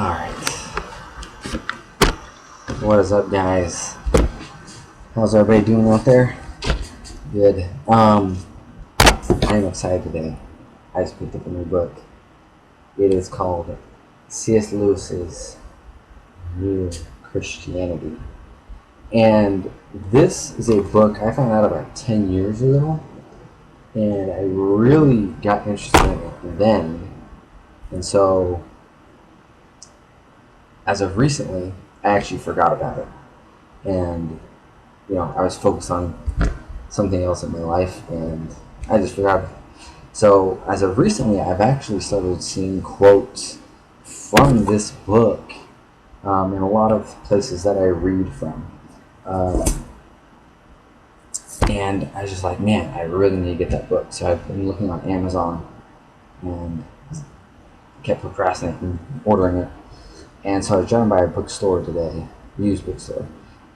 Alright. What is up, guys? How's everybody doing out there? Good. I'm excited today. I just picked up a new book. It is called C.S. Lewis's New Christianity. And this is a book I found out about 10 years ago. And I really got interested in it then. And so, as of recently, I actually forgot about it. And, I was focused on something else in my life, and I just forgot. So, as of recently, I've actually started seeing quotes from this book in a lot of places that I read from. And I was just like, man, I really need to get that book. So I've been looking on Amazon and kept procrastinating ordering it. And so I was driving by a bookstore today, used bookstore,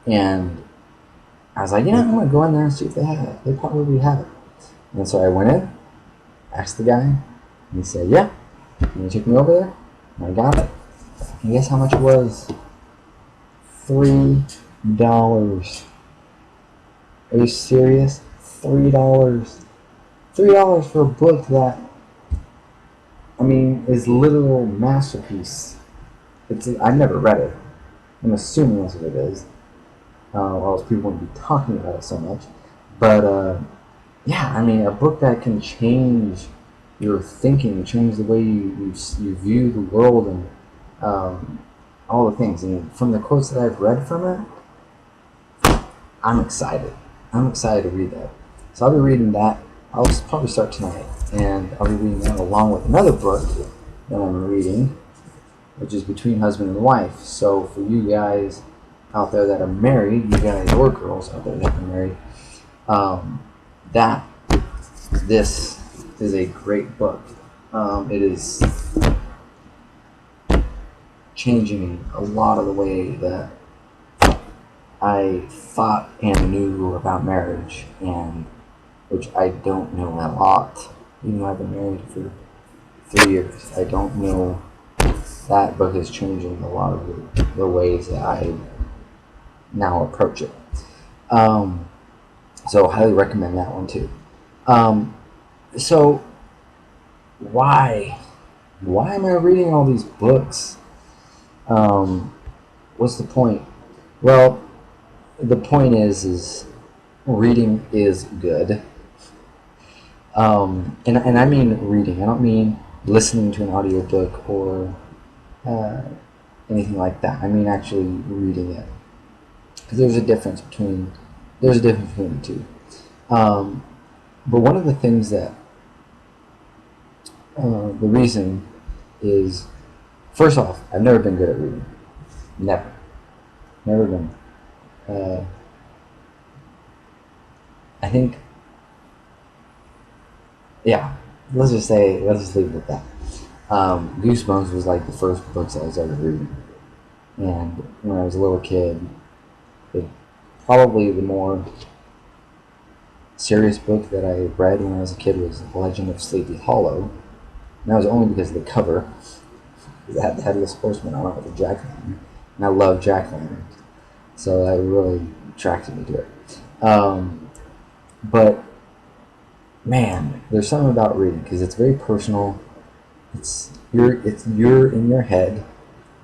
and I was like, I'm going to go in there and see if they have it. They probably have it. And so I went in, asked the guy, and he said, yeah. And he took me over there, and I got it. And guess how much it was? $3. Are you serious? $3. $3 for a book that, is literal masterpiece. I've never read it. I'm assuming that's what it is. Or else people wouldn't be talking about it so much. But, a book that can change your thinking, change the way you view the world and all the things. And from the quotes that I've read from it, I'm excited. I'm excited to read that. So I'll be reading that. I'll probably start tonight. And I'll be reading that along with another book that I'm reading, which is Between Husband and Wife. So for you guys out there that are married, you guys or girls out there that are married, this is a great book. It is changing a lot of the way that I thought and knew about marriage, and which I don't know a lot, even though I've been married for 3 years. I don't know. That book is changing a lot of the ways that I now approach it. So highly recommend that one too. So why am I reading all these books? What's the point? Well, the point is reading is good. And I mean reading. I don't mean listening to an audiobook or anything like that. I mean actually reading it, because there's a difference between the two. But one of the things that the reason is, first off, I've never been good at reading. Never been. I think, let's just leave it at that. Goosebumps was like the first books I was ever reading, and when I was a little kid, probably the more serious book that I read when I was a kid was The Legend of Sleepy Hollow, and that was only because of the cover. It had the Headless Horseman on it with a jack-o'-lantern, and I love jack-o'-lanterns, so that really attracted me to it. But man, there's something about reading, because it's very personal. You're in your head.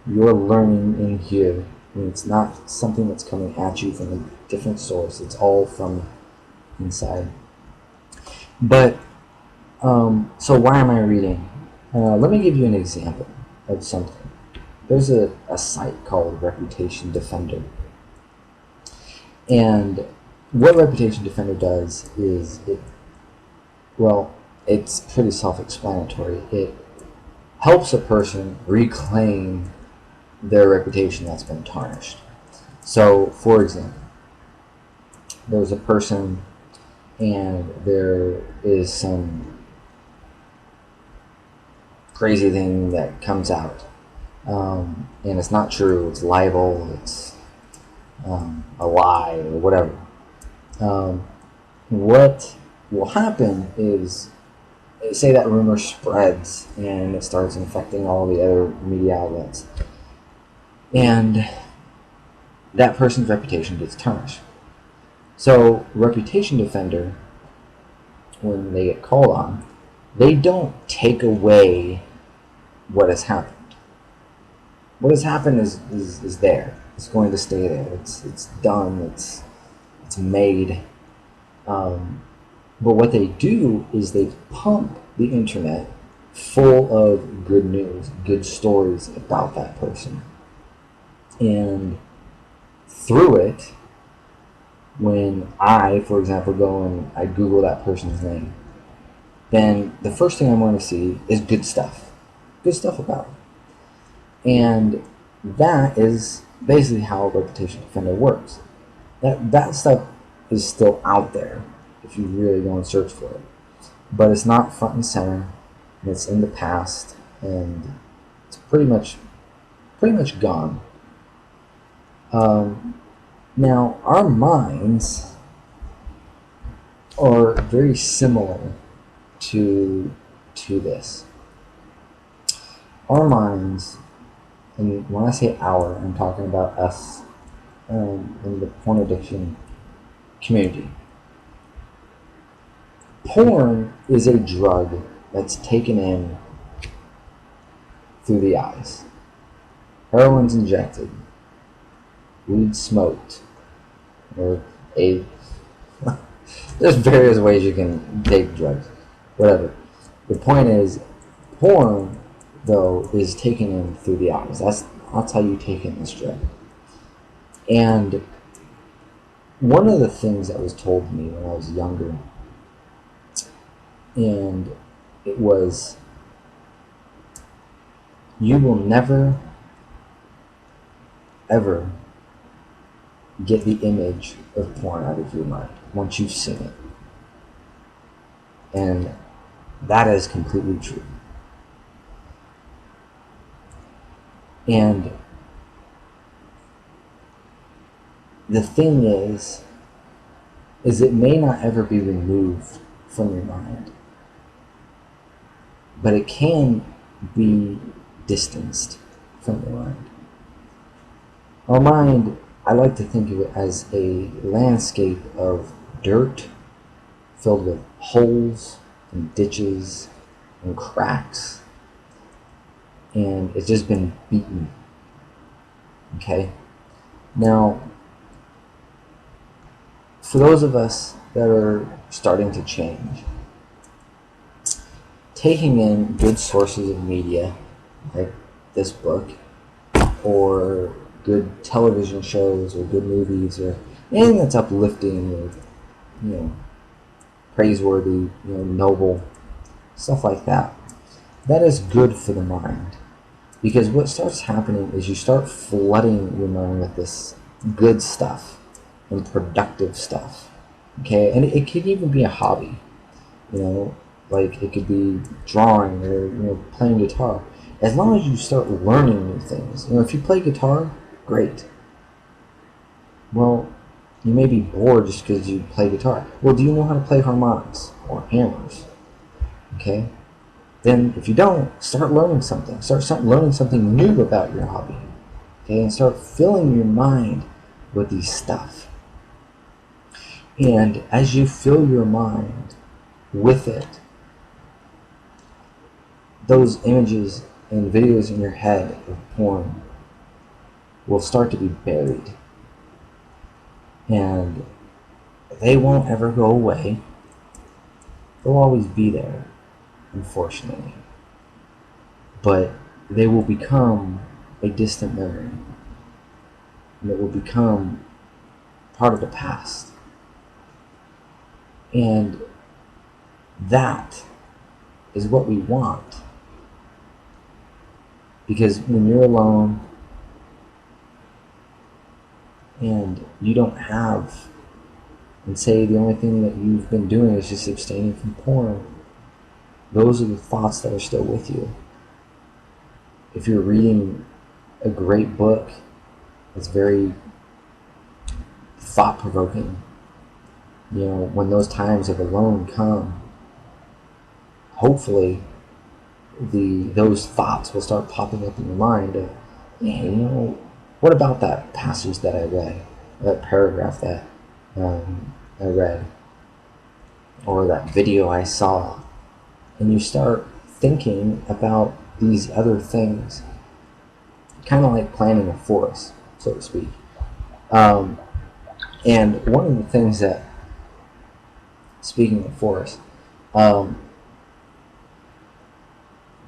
You're learning in here. It's not something that's coming at you from a different source. It's all from inside. But so why am I reading? Let me give you an example of something. There's a site called Reputation Defender, and what Reputation Defender does is it's pretty self-explanatory. It helps a person reclaim their reputation that's been tarnished. So, for example, there's a person and there is some crazy thing that comes out, and it's not true, it's libel, it's a lie, or whatever. What will happen is, say that rumor spreads and it starts infecting all the other media outlets. and that person's reputation gets tarnished. So, reputation defender, when they get called on, they don't take away what has happened. What has happened is there. It's going to stay there. It's done. It's made. But what they do is they pump the internet full of good news, good stories about that person. And through it, when I, for example, go and I Google that person's name, then the first thing I'm going to see is good stuff. Good stuff about them. And that is basically how a reputation defender works. That stuff is still out there if you really go and search for it. But it's not front and center, and it's in the past, and it's pretty much gone. Now, our minds are very similar to this. Our minds, and when I say our, I'm talking about us in the porn addiction community. Porn is a drug that's taken in through the eyes. Heroin's injected. Weed smoked. Or a there's various ways you can take drugs. Whatever. The point is, porn, though, is taken in through the eyes. That's how you take in this drug. And one of the things that was told to me when I was younger, and it was, you will never, ever get the image of porn out of your mind once you've seen it. And that is completely true. And the thing is it may not ever be removed from your mind, but it can be distanced from your mind. Our mind, I like to think of it as a landscape of dirt filled with holes and ditches and cracks, and it's just been beaten. Okay? Now, for those of us that are starting to change, taking in good sources of media, like this book, or good television shows, or good movies, or anything that's uplifting, or, praiseworthy, noble, stuff like that, that is good for the mind. Because what starts happening is you start flooding your mind with this good stuff and productive stuff. Okay, and it could even be a hobby. Like it could be drawing or playing guitar. As long as you start learning new things. If you play guitar, great. Well, you may be bored just because you play guitar. Well, do you know how to play harmonics or hammers? Okay? Then if you don't, start learning something. Start learning something new about your hobby. Okay? And start filling your mind with these stuff. And as you fill your mind with it, those images and videos in your head of porn will start to be buried. And they won't ever go away. They'll always be there, unfortunately. But they will become a distant memory. And it will become part of the past. And that is what we want. Because when you're alone and you don't have, and say the only thing that you've been doing is just abstaining from porn, those are the thoughts that are still with you. If you're reading a great book that's very thought-provoking, when those times of alone come, hopefully those thoughts will start popping up in your mind. what about that passage that I read, that paragraph that I read, or that video I saw? And you start thinking about these other things, kind of like planting a forest, so to speak. And one of the things that, speaking of forest,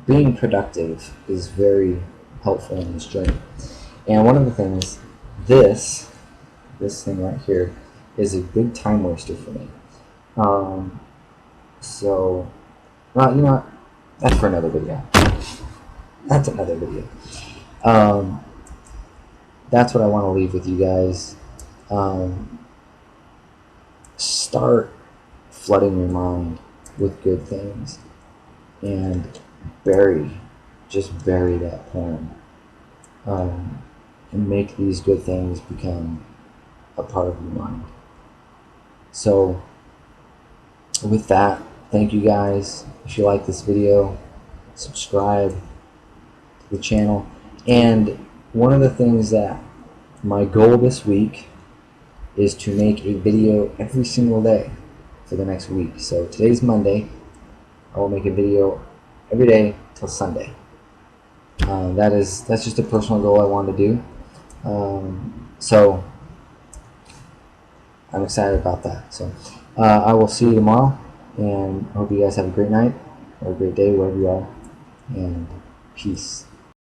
being productive is very helpful in this journey. And one of the things, this thing right here, is a good time waster for me. So, well, you know what? That's for another video. That's another video. That's what I want to leave with you guys. Start flooding your mind with good things, and just bury that porn, and make these good things become a part of your mind. So with that, thank you guys. If you like this video, subscribe to the channel. And one of the things that my goal this week is to make a video every single day for the next week. So today's Monday. I will make a video every day till Sunday. That's just a personal goal I want to do. So I'm excited about that. So I will see you tomorrow, and I hope you guys have a great night or a great day wherever you are, and peace.